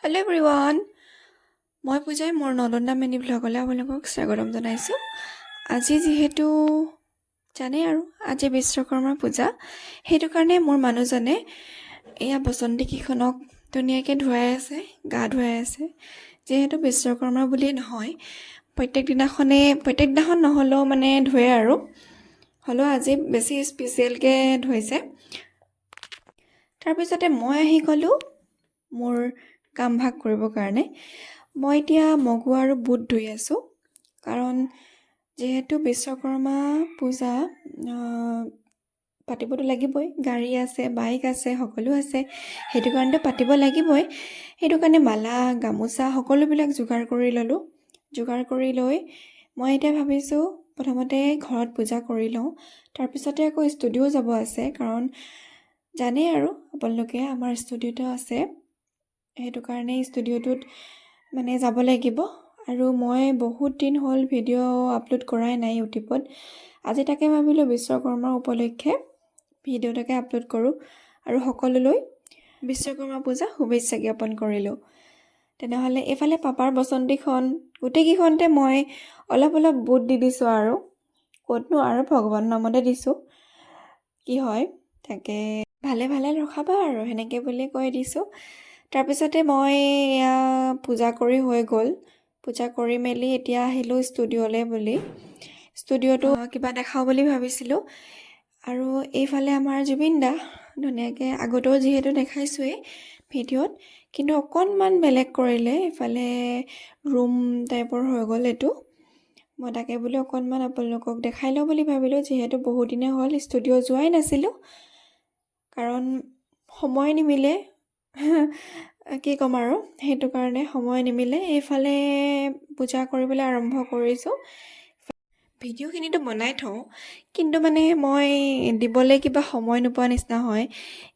Hello' everyone, মই পূজাই মোৰ নলন্দা মিনি ভ্লগলৈ আপোনালোকক স্বাগতম জনাইছোঁ। আজি যিহেতু জানেই আৰু আজি বিশ্বকৰ্মা পূজা, সেইটো কাৰণে মোৰ মানুহজনে এয়া বসন্তিকেইখনক ধুনীয়াকৈ ধুৱাই আছে, গা ধুৱাই আছে। যিহেতু বিশ্বকৰ্মা বুলিয়েই নহয়, প্ৰত্যেক দিনাখন নহ'লেও মানে ধুৱে আৰু হ'লেও আজি বেছি স্পেচিয়েলকৈ ধুৱাইছে। তাৰপিছতে মই আহি গ'লোঁ মোৰ কাম ভাগ কৰিবৰ কাৰণে। মই এতিয়া মগু আৰু বুট ধুই আছোঁ, কাৰণ যিহেতু বিশ্বকৰ্মা পূজা পাতিবতো লাগিবই। গাড়ী আছে, বাইক আছে, সকলো আছে, সেইটো কাৰণেতো পাতিব লাগিবই। সেইটো কাৰণে মালা, গামোচা সকলোবিলাক যোগাৰ কৰি ল'লোঁ। যোগাৰ কৰি লৈ মই এতিয়া ভাবিছোঁ প্ৰথমতে ঘৰত পূজা কৰি লওঁ, তাৰপিছতে আকৌ ষ্টুডিঅ' যাব আছে, কাৰণ জানেই আৰু আপোনালোকে আমাৰ ষ্টুডিঅ'টো আছে। সেইটো কাৰণে ষ্টুডিঅ'টোত মানে যাব লাগিব। আৰু মই বহুত দিন হ'ল ভিডিঅ' আপলোড কৰাই নাই ইউটিউবত। আজি তাকে ভাবিলোঁ বিশ্বকৰ্মাৰ উপলক্ষে ভিডিঅ' এটাকে আপলোড কৰোঁ আৰু সকলোলৈ বিশ্বকৰ্মা পূজা শুভেচ্ছা জ্ঞাপন কৰিলোঁ। তেনেহ'লে এইফালে পাপাৰ বসন্তিখন গোটেইকেইখনতে মই অলপ বুট দি দিছোঁ, আৰু ক'তনো আৰু ভগৱানৰ নামতে দিছোঁ। কি হয় তাকে ভালে ভালে ৰখাবা আৰু সেনেকৈ বুলি কৈ দিছোঁ। তাৰপিছতে মই এয়া পূজা কৰি হৈ গ'ল। পূজা কৰি মেলি এতিয়া আহিলোঁ ষ্টুডিঅ'লৈ বুলি। ষ্টুডিঅ'টো কিবা দেখাওঁ বুলি ভাবিছিলোঁ। আৰু এইফালে আমাৰ জুবিন দা ধুনীয়াকৈ আগতেও যিহেতু দেখাইছোৱেই ভিডিঅ'ত, কিন্তু অকণমান বেলেগ কৰিলে। এইফালে ৰুম টাইপৰ হৈ গ'ল এইটো। মই তাকে বোলো অকণমান আপোনালোকক দেখাই লওঁ বুলি ভাবিলোঁ, যিহেতু বহুত দিনে হ'ল ষ্টুডিঅ' যোৱাই নাছিলোঁ, কাৰণ সময় নিমিলে। কি ক'ম আৰু, সেইটো কাৰণে সময় নিমিলে। এইফালে পূজা কৰিবলৈ আৰম্ভ কৰিছোঁ। ভিডিঅ'খিনিতো বনাই থওঁ, কিন্তু মানে মই দিবলৈ কিবা সময় নোপোৱা নিচিনা হয়।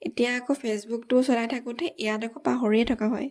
এতিয়া আকৌ ফেচবুকটো চলাই থাকোঁতে ইয়াত আকৌ পাহৰিয়ে থকা হয়।